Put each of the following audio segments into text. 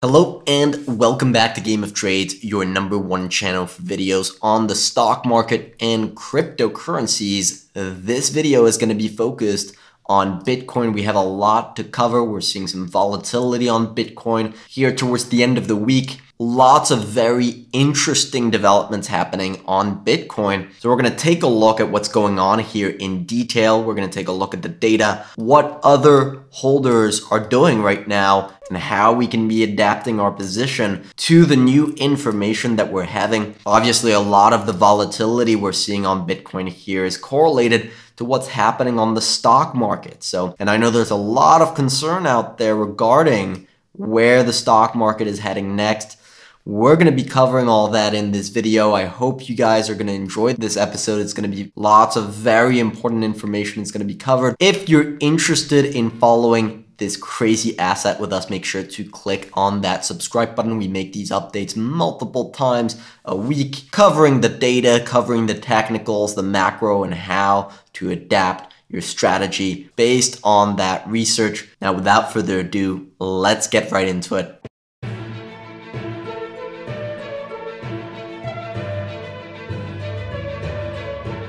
Hello and welcome back to Game of Trades, your #1 channel for videos on the stock market and cryptocurrencies. This video is going to be focused on Bitcoin. We have a lot to cover. We're seeing some volatility on Bitcoin here towards the end of the week. Lots of very interesting developments happening on Bitcoin. So we're going to take a look at what's going on here in detail. We're going to take a look at the data, what other holders are doing right now, and how we can be adapting our position to the new information that we're having. Obviously, a lot of the volatility we're seeing on Bitcoin here is correlated to what's happening on the stock market. And I know there's a lot of concern out there regarding where the stock market is heading next. We're going to be covering all that in this video. I hope you guys are going to enjoy this episode. It's going to be lots of very important information. It's going to be covered. If you're interested in following this crazy asset with us, make sure to click on that subscribe button. We make these updates multiple times a week, covering the data, covering the technicals, the macro, and how to adapt your strategy based on that research. Now, without further ado, let's get right into it.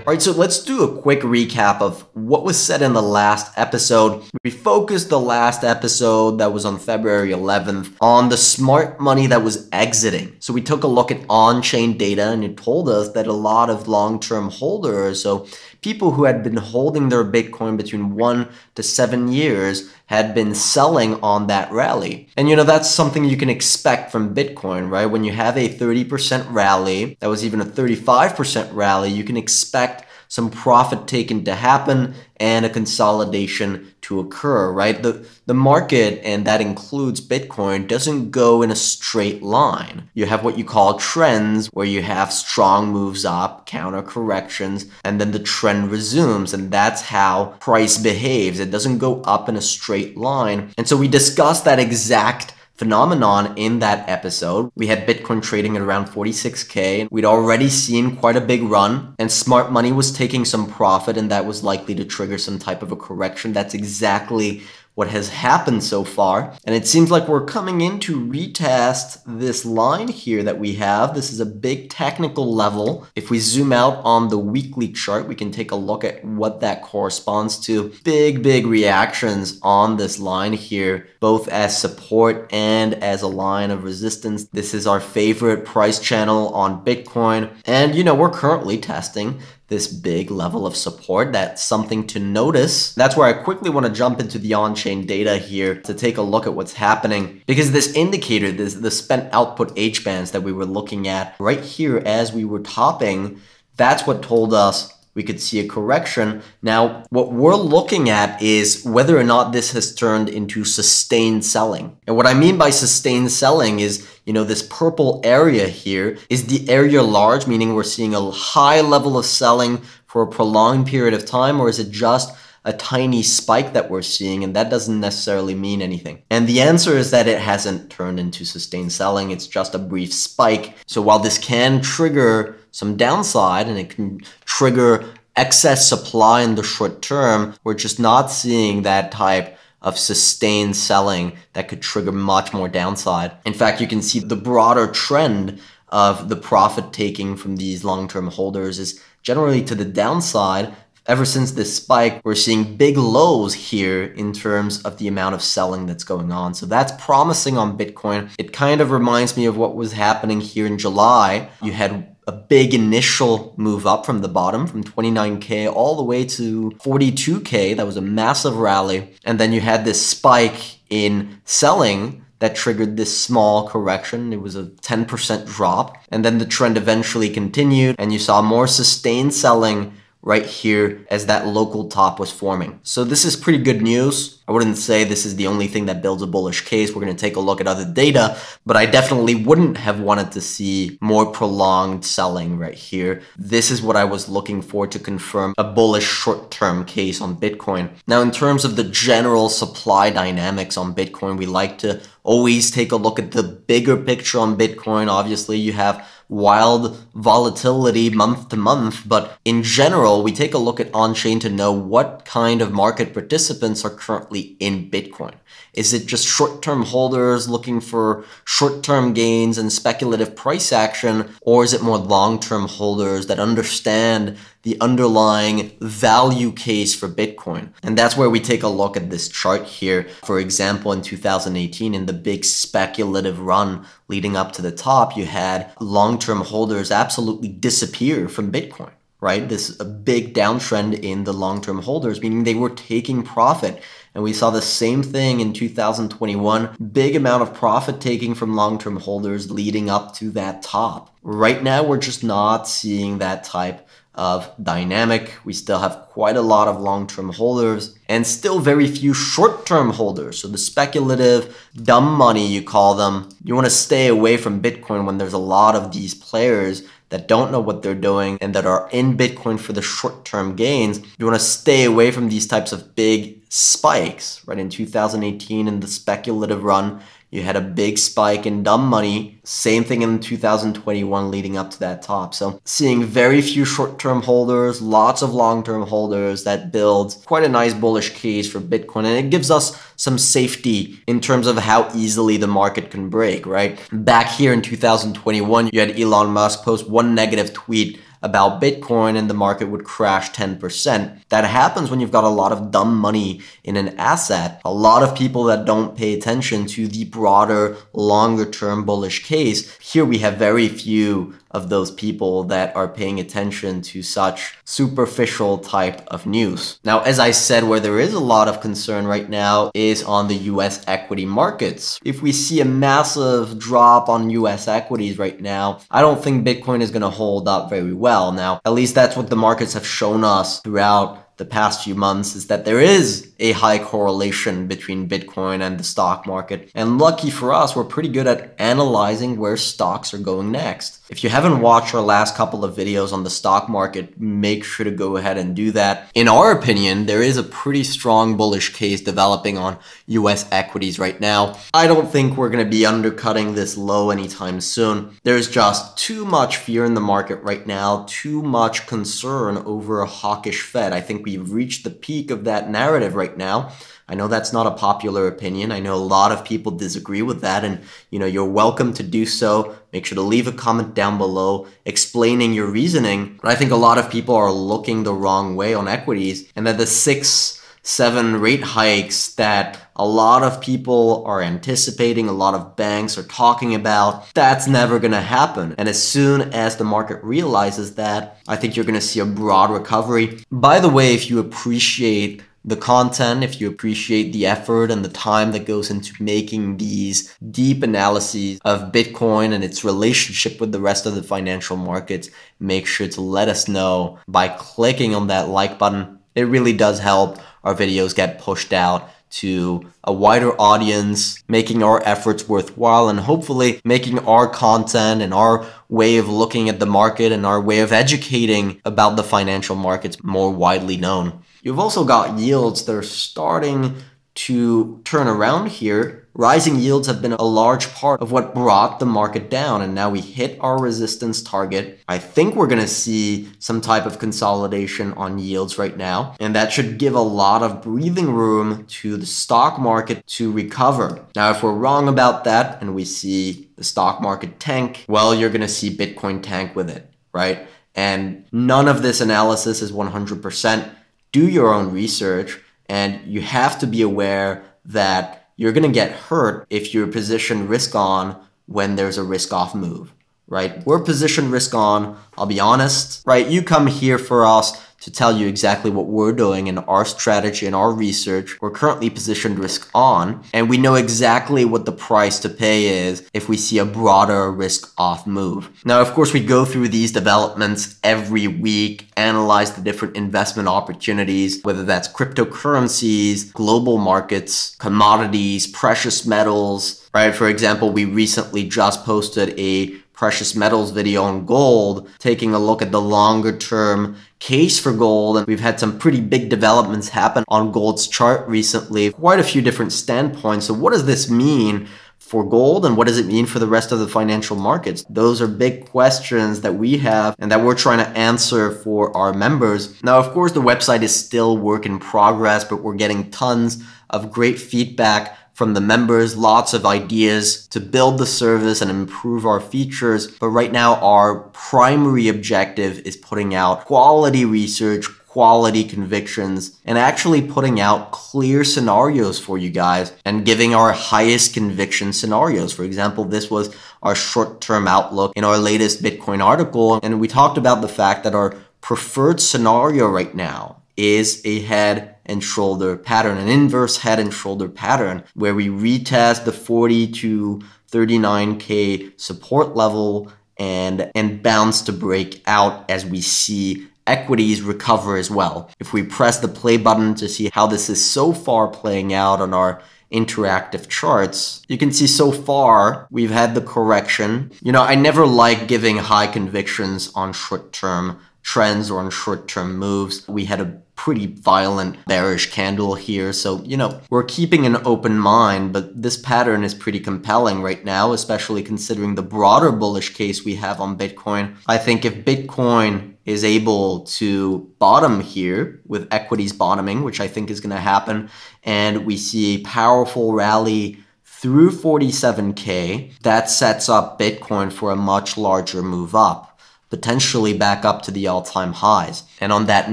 All right, so let's do a quick recap of what was said in the last episode. We focused the last episode that was on February 11th on the smart money that was exiting. So we took a look at OnChain Data, and it told us that a lot of long-term holders, so people who had been holding their Bitcoin between 1 to 7 years, had been selling on that rally. And that's something you can expect from Bitcoin, right? When you have a 30% rally, that was even a 35% rally, you can expect some profit taken to happen and a consolidation to occur, right? The market, and that includes Bitcoin, doesn't go in a straight line. You have what you call trends, where you have strong moves up, counter corrections, and then the trend resumes, and that's how price behaves. It doesn't go up in a straight line. And so we discussed that exact phenomenon in that episode. We had Bitcoin trading at around 46K. We'd already seen quite a big run, and smart money was taking some profit, and that was likely to trigger some type of a correction. That's exactly what has happened so far. And it seems like we're coming in to retest this line here that we have. This is a big technical level. If we zoom out on the weekly chart, we can take a look at what that corresponds to. Big reactions on this line here, both as support and as a line of resistance. This is our favorite price channel on Bitcoin. And we're currently testing this big level of support. That's something to notice. That's where I quickly want to jump into the on-chain data here to take a look at what's happening, because this indicator, the spent output H bands that we were looking at right here as we were topping, that's what told us we could see a correction. Now, what we're looking at is whether or not this has turned into sustained selling. And what I mean by sustained selling is, this purple area here is the area large, meaning we're seeing a high level of selling for a prolonged period of time, or is it just a tiny spike that we're seeing, and that doesn't necessarily mean anything? And the answer is that it hasn't turned into sustained selling. It's just a brief spike. So while this can trigger some downside and it can trigger excess supply in the short term, we're just not seeing that type of sustained selling that could trigger much more downside. In fact, you can see the broader trend of the profit taking from these long-term holders is generally to the downside. Ever since this spike, we're seeing big lows here in terms of the amount of selling that's going on. So that's promising on Bitcoin. It kind of reminds me of what was happening here in July. You had a big initial move up from the bottom, from 29K all the way to 42K. That was a massive rally. And then you had this spike in selling that triggered this small correction. It was a 10% drop. And then the trend eventually continued, and you saw more sustained selling right here as that local top was forming. So this is pretty good news. I wouldn't say this is the only thing that builds a bullish case. We're going to take a look at other data, but I definitely wouldn't have wanted to see more prolonged selling right here. This is what I was looking for to confirm a bullish short-term case on Bitcoin. Now, in terms of the general supply dynamics on Bitcoin, we like to always take a look at the bigger picture on Bitcoin. Obviously, you have wild volatility month to month, but in general, we take a look at on-chain to know what kind of market participants are currently in Bitcoin. Is it just short-term holders looking for short-term gains and speculative price action? Or is it more long-term holders that understand the underlying value case for Bitcoin? And that's where we take a look at this chart here. For example, in 2018, in the big speculative run leading up to the top, you had long-term holders absolutely disappear from Bitcoin, right? This is a big downtrend in the long-term holders, meaning they were taking profit. And we saw the same thing in 2021, big amount of profit taking from long-term holders leading up to that top. Right now, we're just not seeing that type of dynamic. We still have quite a lot of long-term holders and still very few short-term holders. So the speculative, dumb money, you call them, you want to stay away from Bitcoin when there's a lot of these players that don't know what they're doing and that are in Bitcoin for the short-term gains. You want to stay away from these types of big spikes, right? In 2018, in the speculative run, you had a big spike in dumb money. Same thing in 2021 leading up to that top. So seeing very few short-term holders, lots of long-term holders, that builds quite a nice bullish case for Bitcoin. And it gives us some safety in terms of how easily the market can break, right? Back here in 2021, you had Elon Musk post one negative tweet about Bitcoin and the market would crash 10%. That happens when you've got a lot of dumb money in an asset. A lot of people that don't pay attention to the broader, longer term bullish case. Here we have very few of those people that are paying attention to such superficial type of news. Now, as I said, where there is a lot of concern right now is on the US equity markets. If we see a massive drop on US equities right now, I don't think Bitcoin is going to hold up very well. Now, at least that's what the markets have shown us throughout the past few months, is that there is a high correlation between Bitcoin and the stock market. And lucky for us, we're pretty good at analyzing where stocks are going next. If you haven't watched our last couple of videos on the stock market, make sure to go ahead and do that. In our opinion, there is a pretty strong bullish case developing on US equities right now. I don't think we're going to be undercutting this low anytime soon. There's just too much fear in the market right now, too much concern over a hawkish Fed. I think we've reached the peak of that narrative right now. I know that's not a popular opinion. I know a lot of people disagree with that, and you're welcome to do so. Make sure to leave a comment down below explaining your reasoning. But I think a lot of people are looking the wrong way on equities, and that the 6-7 rate hikes that a lot of people are anticipating, a lot of banks are talking about, that's never going to happen. And as soon as the market realizes that, I think you're going to see a broad recovery. By the way, if you appreciate the content, if you appreciate the effort and the time that goes into making these deep analyses of Bitcoin and its relationship with the rest of the financial markets, make sure to let us know by clicking on that like button. It really does help our videos get pushed out to a wider audience, making our efforts worthwhile and hopefully making our content and our way of looking at the market and our way of educating about the financial markets more widely known. You've also got yields that are starting to turn around here. Rising yields have been a large part of what brought the market down, and now we hit our resistance target. I think we're going to see some type of consolidation on yields right now, and that should give a lot of breathing room to the stock market to recover. Now, if we're wrong about that and we see the stock market tank, well, you're going to see Bitcoin tank with it, right? And none of this analysis is 100%. Do your own research, and you have to be aware that you're going to get hurt if you're positioned risk on when there's a risk off move, right? We're positioned risk on, I'll be honest, right? You come here for us to tell you exactly what we're doing in our strategy and our research. We're currently positioned risk on, and we know exactly what the price to pay is if we see a broader risk off move. Now, of course, we go through these developments every week, analyze the different investment opportunities, whether that's cryptocurrencies, global markets, commodities, precious metals, right? For example, we recently just posted a precious metals video on gold, taking a look at the longer term case for gold. And we've had some pretty big developments happen on gold's chart recently, quite a few different standpoints. So what does this mean for gold, and what does it mean for the rest of the financial markets? Those are big questions that we have and that we're trying to answer for our members. Now, of course, the website is still work in progress, but we're getting tons of great feedback from the members, lots of ideas to build the service and improve our features. But right now, our primary objective is putting out quality research, quality convictions, and actually putting out clear scenarios for you guys and giving our highest conviction scenarios. For example, this was our short-term outlook in our latest Bitcoin article. And we talked about the fact that our preferred scenario right now is a head and shoulder pattern, an inverse head and shoulder pattern, where we retest the 40 to 39K support level and bounce to break out as we see equities recover as well. If we press the play button to see how this is so far playing out on our interactive charts, you can see so far we've had the correction. You know, I never like giving high convictions on short-term trends or on short-term moves. We had a pretty violent bearish candle here. So, you know, we're keeping an open mind, but this pattern is pretty compelling right now, especially considering the broader bullish case we have on Bitcoin. I think if Bitcoin is able to bottom here with equities bottoming, which I think is going to happen, and we see a powerful rally through 47K, that sets up Bitcoin for a much larger move up, potentially back up to the all-time highs. And on that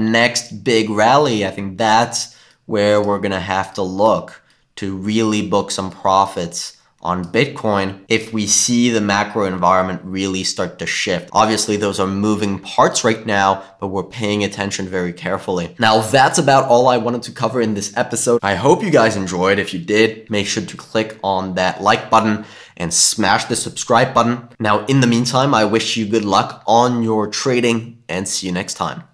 next big rally, I think that's where we're going to have to look to really book some profits on Bitcoin if we see the macro environment really start to shift. Obviously, those are moving parts right now, but we're paying attention very carefully. Now, that's about all I wanted to cover in this episode. I hope you guys enjoyed. If you did, make sure to click on that like button and smash the subscribe button. Now, in the meantime, I wish you good luck on your trading and see you next time.